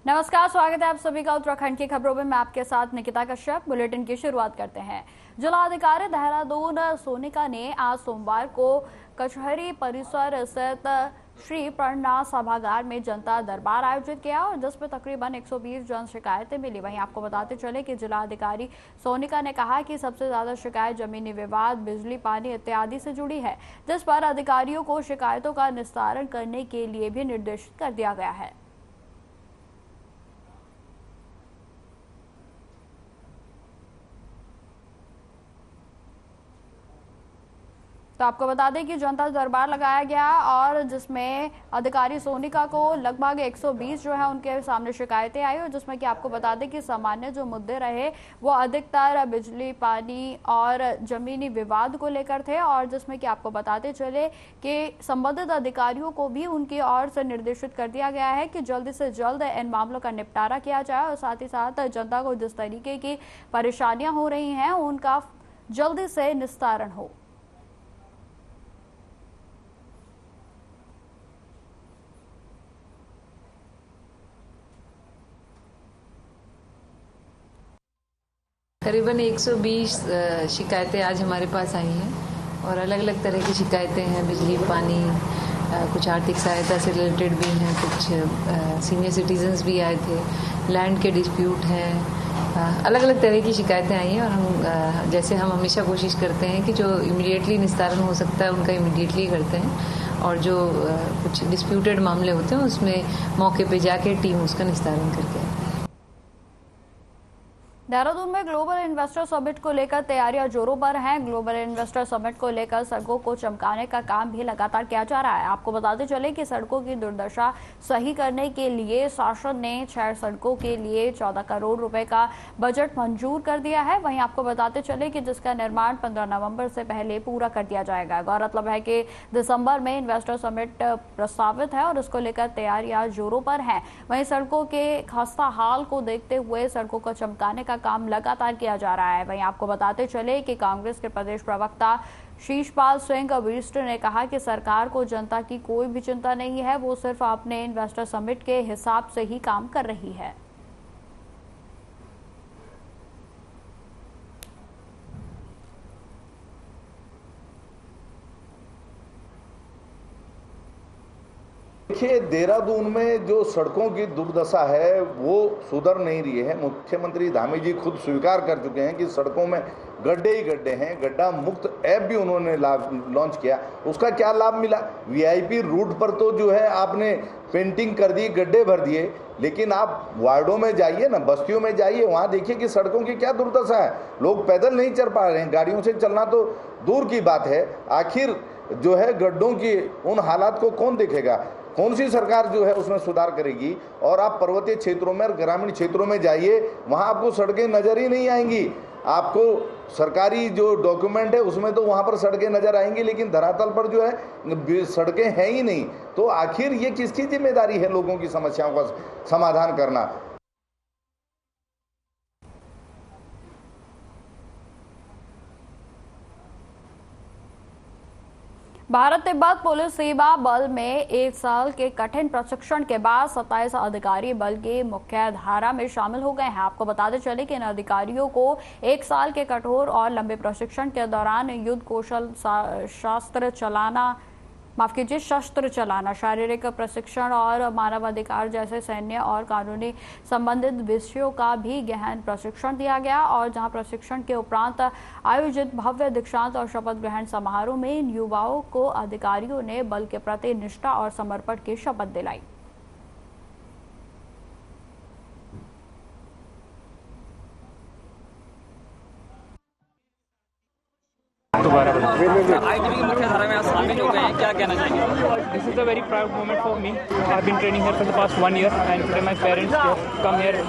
नमस्कार, स्वागत है आप सभी का उत्तराखंड की खबरों में। मैं आपके साथ निकिता कश्यप। बुलेटिन की शुरुआत करते हैं। जिलाधिकारी देहरादून सोनिका ने आज सोमवार को कचहरी परिसर स्थित श्री प्रणनाथ सभागार में जनता दरबार आयोजित किया और जिसमें तकरीबन 120 जन शिकायतें मिली। वहीं आपको बताते चले कि जिलाधिकारी सोनिका ने कहा कि सबसे ज्यादा शिकायत जमीनी विवाद, बिजली, पानी इत्यादि से जुड़ी है, जिस पर अधिकारियों को शिकायतों का निस्तारण करने के लिए भी निर्देशित कर दिया गया है। तो आपको बता दें कि जनता दरबार लगाया गया और जिसमें अधिकारी सोनिका को लगभग 120 जो है उनके सामने शिकायतें आई और जिसमें कि आपको बता दें कि सामान्य जो मुद्दे रहे वो अधिकतर बिजली, पानी और जमीनी विवाद को लेकर थे और जिसमें कि आपको बताते चले कि संबंधित अधिकारियों को भी उनकी ओर से निर्देशित कर दिया गया है कि जल्द से जल्द इन मामलों का निपटारा किया जाए और साथ ही साथ जनता को जिस तरीके की परेशानियां हो रही हैं उनका जल्दी से निस्तारण हो। करीबन 120 शिकायतें आज हमारे पास आई हैं और अलग अलग तरह की शिकायतें हैं। बिजली, पानी, कुछ आर्थिक सहायता से रिलेटेड भी हैं, कुछ सीनियर सिटीजन्स भी आए थे, लैंड के डिस्प्यूट हैं, अलग अलग तरह की शिकायतें आई हैं और हम जैसे हम हमेशा कोशिश करते हैं कि जो इमीडिएटली निस्तारण हो सकता है उनका इमीडिएटली करते हैं और जो कुछ डिस्प्यूटेड मामले होते हैं उसमें मौके पे जाके टीम उसका निस्तारण करके आए। देहरादून में ग्लोबल इन्वेस्टर समिट को लेकर तैयारियां जोरों पर हैं। ग्लोबल इन्वेस्टर समिट को लेकर सड़कों को चमकाने का काम भी लगातार किया जा रहा है। आपको बताते चले कि सड़कों की दुर्दशा सही करने के लिए शासन ने 6 सड़कों के लिए 14 करोड़ रुपए का बजट मंजूर कर दिया है। वहीं आपको बताते चले कि जिसका निर्माण 15 नवंबर से पहले पूरा कर दिया जाएगा। गौरतलब है कि दिसंबर में इन्वेस्टर समिट प्रस्तावित है और इसको लेकर तैयारियां जोरों पर हैं। वहीं सड़कों के खस्ता हाल को देखते हुए सड़कों को चमकाने का काम लगातार किया जा रहा है। वहीं आपको बताते चले कि कांग्रेस के प्रदेश प्रवक्ता शीशपाल सिंह बिष्ट ने कहा कि सरकार को जनता की कोई भी चिंता नहीं है, वो सिर्फ अपने इन्वेस्टर समिट के हिसाब से ही काम कर रही है। देखिए, देहरादून में जो सड़कों की दुर्दशा है वो सुधर नहीं रही है। मुख्यमंत्री धामी जी खुद स्वीकार कर चुके हैं कि सड़कों में गड्ढे ही गड्ढे हैं। गड्ढा मुक्त ऐप भी उन्होंने लॉन्च किया। उसका क्या लाभ मिला? वीआईपी रूट पर तो जो है आपने पेंटिंग कर दी, गड्ढे भर दिए, लेकिन आप वार्डों में जाइए ना, बस्तियों में जाइए, वहाँ देखिए कि सड़कों की क्या दुर्दशा है। लोग पैदल नहीं चल पा रहे हैं, गाड़ियों से चलना तो दूर की बात है। आखिर जो है गड्ढों की उन हालात को कौन देखेगा? कौन सी सरकार जो है उसमें सुधार करेगी? और आप पर्वतीय क्षेत्रों में और ग्रामीण क्षेत्रों में जाइए, वहाँ आपको सड़कें नजर ही नहीं आएंगी। आपको सरकारी जो डॉक्यूमेंट है उसमें तो वहाँ पर सड़कें नजर आएंगी, लेकिन धरातल पर जो है सड़कें हैं ही नहीं। तो आखिर ये किसकी जिम्मेदारी है लोगों की समस्याओं का समाधान करना? भारत तिब्बत पुलिस सेवा बल में 1 साल के कठिन प्रशिक्षण के बाद 27 अधिकारी बल की मुख्य धारा में शामिल हो गए हैं। आपको बताते चले कि इन अधिकारियों को 1 साल के कठोर और लंबे प्रशिक्षण के दौरान युद्ध कौशल, शस्त्र चलाना, शारीरिक प्रशिक्षण और मानवाधिकार जैसे सैन्य और कानूनी संबंधित विषयों का भी गहन प्रशिक्षण दिया गया और जहां प्रशिक्षण के उपरांत आयोजित भव्य दीक्षांत और शपथ ग्रहण समारोह में इन युवाओं को अधिकारियों ने बल के प्रति निष्ठा और समर्पण की शपथ दिलाई। आईटीबी की मुख्य धारा में शामिल हो गए हैं, क्या कहना चाहेंगे? This is a very proud moment for me. I've been training here for the past 1 year, and today my parents have come here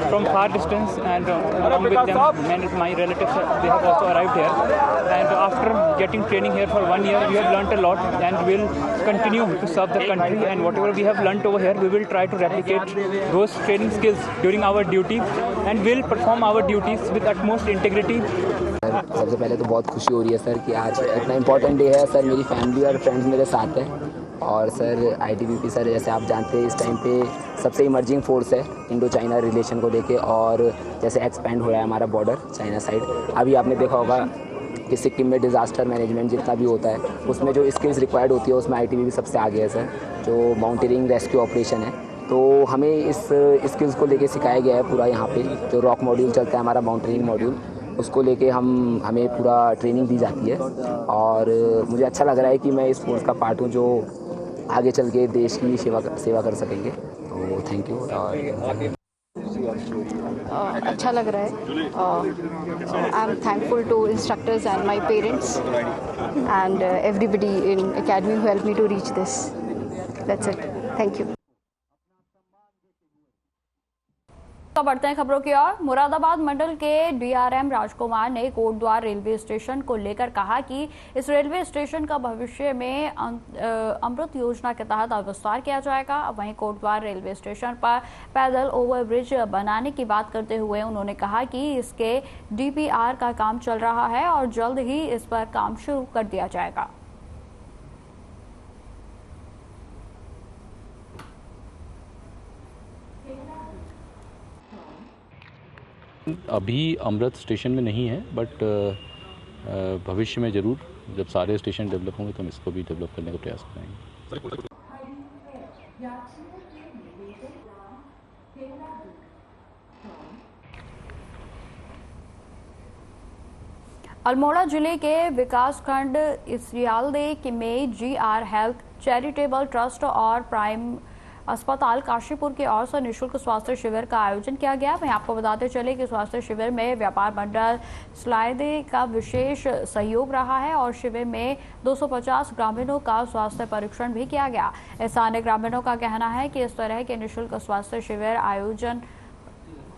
from far distance, and along with them, many of my relatives they have also arrived here. And after getting training here for 1 year, we have learnt a lot, and we'll continue to serve the country. And whatever we have learnt over here, we will try to replicate those training skills during our duty, and we'll perform our duties with utmost integrity. सबसे पहले तो बहुत खुशी हो रही है sir कि आज इतना इम्पोर्टेंट डे है। सर मेरी फैमिली और फ्रेंड्स मेरे साथ हैं और सर आईटीबीपी सर जैसे आप जानते हैं इस टाइम पे सबसे इमर्जिंग फोर्स है इंडो चाइना रिलेशन को लेके। और जैसे एक्सपेंड हो रहा है हमारा बॉर्डर चाइना साइड, अभी आपने देखा होगा कि सिक्किम में डिज़ास्टर मैनेजमेंट जितना भी होता है उसमें जो स्किल्स रिक्वायर्ड होती है उसमें ITBP सबसे आगे है सर। जो माउंटेनिंग रेस्क्यू ऑपरेशन है तो हमें इस स्किल्स को लेके सिखाया गया है पूरा। यहाँ पे जो रॉक मॉड्यूल चलता है हमारा माउंटेनिंग मॉड्यूल, उसको लेके हमें पूरा ट्रेनिंग दी जाती है। और मुझे अच्छा लग रहा है कि मैं इस फोर्स का पार्ट हूँ जो आगे चल के देश की सेवा कर सकेंगे। तो थैंक यू। अच्छा लग रहा है। I am thankful to instructors and my parents and everybody in academy who help me to reach this. That's it, thank you. तो बढ़ते हैं खबरों की ओर। मुरादाबाद मंडल के DRM राजकुमार ने कोटद्वार रेलवे स्टेशन को लेकर कहा कि इस रेलवे स्टेशन का भविष्य में अमृत योजना के तहत विस्तार किया जाएगा। वहीं कोटद्वार रेलवे स्टेशन पर पैदल ओवरब्रिज बनाने की बात करते हुए उन्होंने कहा कि इसके DPR का काम चल रहा है और जल्द ही इस पर काम शुरू कर दिया जाएगा। अभी अमृत स्टेशन में नहीं है, बट भविष्य में ज़रूर जब सारे स्टेशन डेवलप होंगे तो हम इसको भी डेवलप करने का प्रयास करेंगे। अल्मोड़ा जिले के विकासखंड इसरियालदे में GR हेल्थ चैरिटेबल ट्रस्ट और प्राइम अस्पताल काशीपुर की ओर से निःशुल्क स्वास्थ्य शिविर का आयोजन किया गया। वहीं आपको बताते चले कि स्वास्थ्य शिविर में व्यापार मंडल स्लाइदे का विशेष सहयोग रहा है और शिविर में 250 ग्रामीणों का स्वास्थ्य परीक्षण भी किया गया। स्थानीय ग्रामीणों का कहना है कि इस तरह के निःशुल्क स्वास्थ्य शिविर आयोजन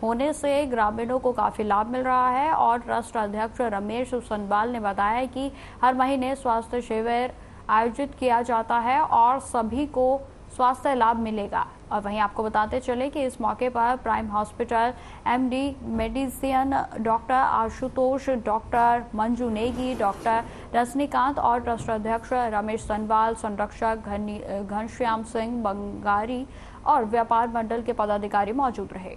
होने से ग्रामीणों को काफी लाभ मिल रहा है। और ट्रस्ट अध्यक्ष रमेश सनबाल ने बताया कि हर महीने स्वास्थ्य शिविर आयोजित किया जाता है और सभी को स्वास्थ्य लाभ मिलेगा। और वहीं आपको बताते चले कि इस मौके पर prime hospital MD medicine doctor Ashutosh, doctor Manju Negi, doctor Rajinikanth और ट्रस्ट अध्यक्ष रमेश सनबाल, संरक्षक घनश्याम सिंह बंगारी और व्यापार मंडल के पदाधिकारी मौजूद रहे।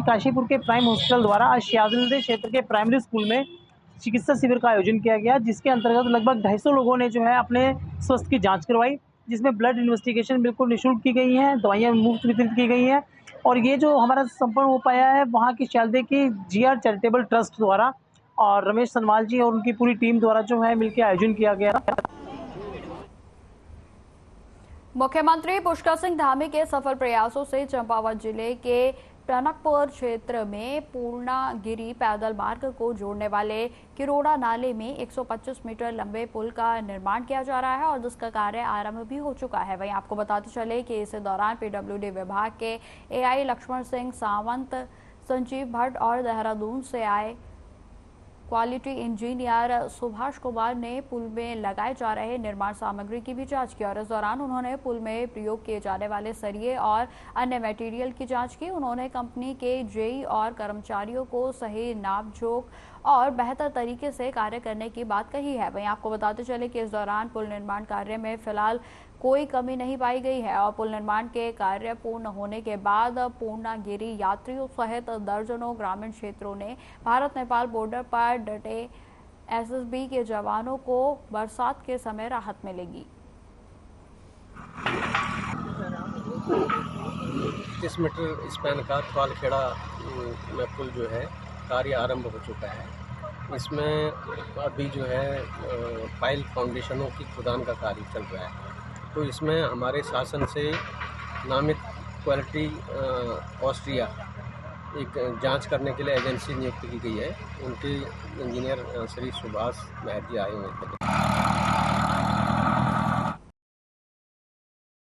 काशीपुर के प्राइम हॉस्पिटल द्वारा आज सियालदे क्षेत्र के प्राइमरी स्कूल में चिकित्सा शिविर का आयोजन किया गया, जिसके अंतर्गत लगभग 250 लोगों ने जो है अपने स्वास्थ्य की जांच करवाई, जिसमें ब्लड इन्वेस्टिगेशन बिल्कुल निःशुल्क की गई हैं, दवाइयां मुफ्त वितरित की गई हैं। और ये जो हमारा संपन्न हो पाया है वहाँ की सियालदे की GR चैरिटेबल ट्रस्ट द्वारा और रमेश सनवाल जी और उनकी पूरी टीम द्वारा जो है मिलकर आयोजन किया गया। मुख्यमंत्री पुष्कर सिंह धामी के सफल प्रयासों से चंपावत जिले के टनकपुर क्षेत्र में पूर्णागिरी पैदल मार्ग को जोड़ने वाले किरोड़ा नाले में 125 मीटर लंबे पुल का निर्माण किया जा रहा है और जिसका कार्य आरंभ भी हो चुका है। वहीं आपको बताते चले कि इस दौरान PWD विभाग के AI लक्ष्मण सिंह सावंत, संजीव भट्ट और देहरादून से आए क्वालिटी इंजीनियर सुभाष कुमार ने पुल में लगाए जा रहे निर्माण सामग्री की भी जांच की और इस दौरान उन्होंने पुल में प्रयोग किए जाने वाले सरिये और अन्य मटेरियल की जांच की। उन्होंने कंपनी के JE और कर्मचारियों को सही नापजोख और बेहतर तरीके से कार्य करने की बात कही है। वहीं आपको बताते चले कि इस दौरान पुल निर्माण कार्य में फिलहाल कोई कमी नहीं पाई गई है और पुल निर्माण के कार्य पूर्ण होने के बाद पूर्णागिरी यात्रियों सहित दर्जनों ग्रामीण क्षेत्रों ने भारत नेपाल बॉर्डर पर डटे SSB के जवानों को बरसात के समय राहत मिलेगी। 30 मीटर स्पैन का थ्वालखेड़ा में पुल जो है कार्य आरंभ हो चुका है। इसमें अभी जो है पाइल फाउंडेशनों की खुदान का कार्य चल रहा है। तो इसमें हमारे शासन से नामित क्वालिटी ऑस्ट्रिया एक जांच करने के लिए एजेंसी नियुक्त की गई है। उनके इंजीनियर श्री सुभाष महती आए हुए थे।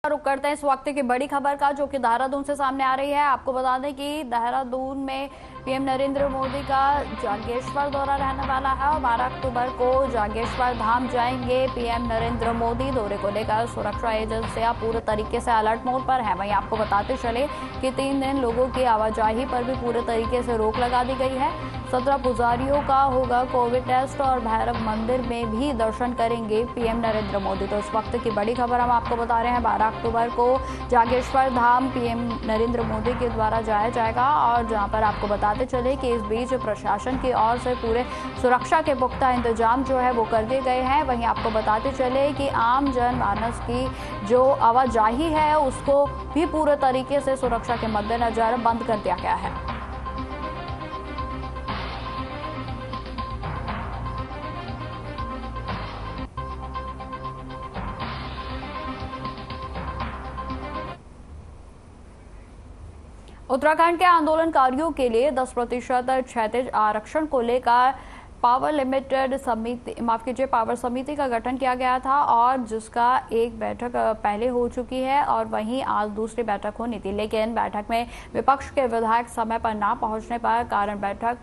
रुक करते हैं इस वक्त की बड़ी खबर का, जो कि देहरादून से सामने आ रही है। आपको बता दें कि देहरादून में PM नरेंद्र मोदी का जागेश्वर दौरा रहने वाला है और 12 अक्टूबर को जागेश्वर धाम जाएंगे PM नरेंद्र मोदी। दौरे को लेकर सुरक्षा एजेंसियां पूरे तरीके से अलर्ट मोड पर है। वहीं आपको बताते चले कि 3 दिन लोगों की आवाजाही पर भी पूरे तरीके से रोक लगा दी गई है। 17 पुजारियों का होगा कोविड टेस्ट और भैरव मंदिर में भी दर्शन करेंगे पीएम नरेंद्र मोदी। तो इस वक्त की बड़ी खबर हम आपको बता रहे हैं, 12 अक्टूबर को जागेश्वर धाम पीएम नरेंद्र मोदी के द्वारा जाया जाएगा। और जहां पर आपको बताते चले कि इस बीच प्रशासन की ओर से पूरे सुरक्षा के पुख्ता इंतजाम जो है वो कर दिए गए हैं। वहीं आपको बताते चले कि आम जनमानस की जो आवाजाही है उसको भी पूरे तरीके से सुरक्षा के मद्देनजर बंद कर दिया गया है। उत्तराखंड के आंदोलनकारियों के लिए 10% क्षैतिज आरक्षण को लेकर पावर समिति का गठन किया गया था और जिसका एक बैठक पहले हो चुकी है और वहीं आज दूसरी बैठक होनी थी। लेकिन बैठक में विपक्ष के विधायक समय पर ना पहुंचने पर कारण बैठक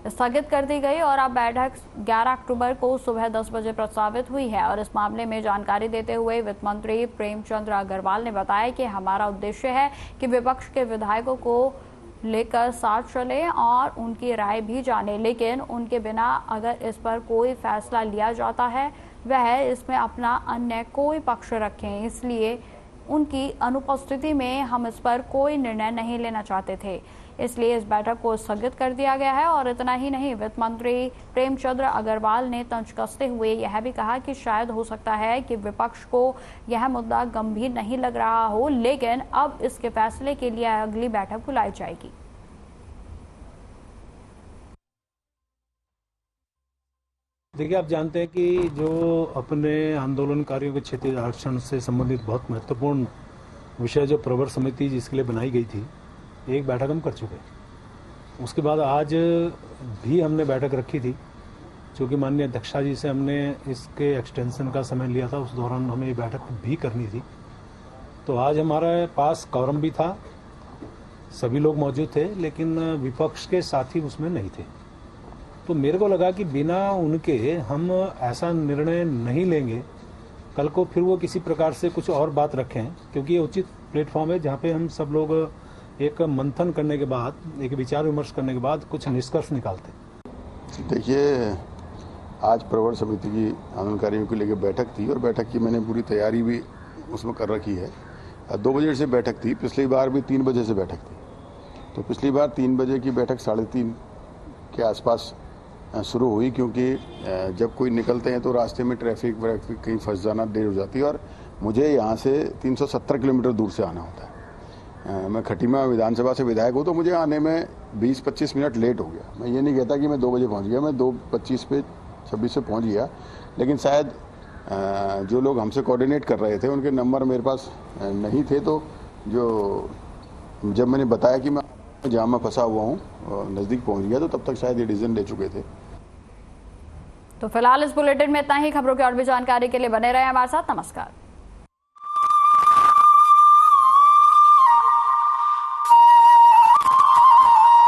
स्थगित कर दी गई और अब बैठक 11 अक्टूबर को सुबह 10 बजे प्रस्तावित हुई है। और इस मामले में जानकारी देते हुए वित्त मंत्री प्रेमचंद्र अग्रवाल ने बताया कि हमारा उद्देश्य है कि विपक्ष के विधायकों को लेकर साथ चले और उनकी राय भी जाने, लेकिन उनके बिना अगर इस पर कोई फैसला लिया जाता है वह इसमें अपना अन्य कोई पक्ष रखें, इसलिए उनकी अनुपस्थिति में हम इस पर कोई निर्णय नहीं लेना चाहते थे, इसलिए इस बैठक को स्थगित कर दिया गया है। और इतना ही नहीं, वित्त मंत्री प्रेमचंद्र अग्रवाल ने तंज कसते हुए यह भी कहा कि शायद हो सकता है कि विपक्ष को यह मुद्दा गंभीर नहीं लग रहा हो, लेकिन अब इसके फैसले के लिए अगली बैठक बुलाई जाएगी। देखिए, आप जानते हैं कि जो अपने आंदोलनकारियों के क्षेत्रीय आरक्षण से संबंधित बहुत महत्वपूर्ण विषय जो प्रवर समिति जिसके लिए बनाई गई थी, एक बैठक हम कर चुके हैं। उसके बाद आज भी हमने बैठक रखी थी, चूँकि माननीय अध्यक्षा जी से हमने इसके एक्सटेंशन का समय लिया था, उस दौरान हमें ये बैठक भी करनी थी। तो आज हमारे पास कॉरम भी था, सभी लोग मौजूद थे, लेकिन विपक्ष के साथी उसमें नहीं थे। तो मेरे को लगा कि बिना उनके हम ऐसा निर्णय नहीं लेंगे, कल को फिर वो किसी प्रकार से कुछ और बात रखें, क्योंकि ये उचित प्लेटफॉर्म है जहाँ पे हम सब लोग एक मंथन करने के बाद, एक विचार विमर्श करने के बाद कुछ निष्कर्ष निकालते। देखिए, आज प्रवर समिति की आंदोलनकारियों को लेकर बैठक थी और बैठक की मैंने पूरी तैयारी भी उसमें कर रखी है। 2 बजे से बैठक थी, पिछली बार भी 3 बजे से बैठक थी। तो पिछली बार 3 बजे की बैठक 3:30 के आसपास शुरू हुई, क्योंकि जब कोई निकलते हैं तो रास्ते में ट्रैफिक कहीं फंस जाना, देर हो जाती है और मुझे यहाँ से 370 किलोमीटर दूर से आना होता है। मैं खटीमा विधानसभा से विधायक हूँ, तो मुझे आने में 20-25 मिनट लेट हो गया। मैं ये नहीं कहता कि मैं 2 बजे पहुँच गया, मैं 2:25 पे 26 पे पहुँच गया, लेकिन शायद जो लोग हमसे कोऑर्डिनेट कर रहे थे उनके नंबर मेरे पास नहीं थे। तो जब मैंने बताया कि मैं जहाँ मैं फंसा हुआ हूँ नज़दीक पहुँच गया, तो तब तक शायद ये डिसीजन ले चुके थे। तो फिलहाल इस बुलेटिन में इतना ही। खबरों की और भी जानकारी के लिए बने रहे हमारे साथ। नमस्कार।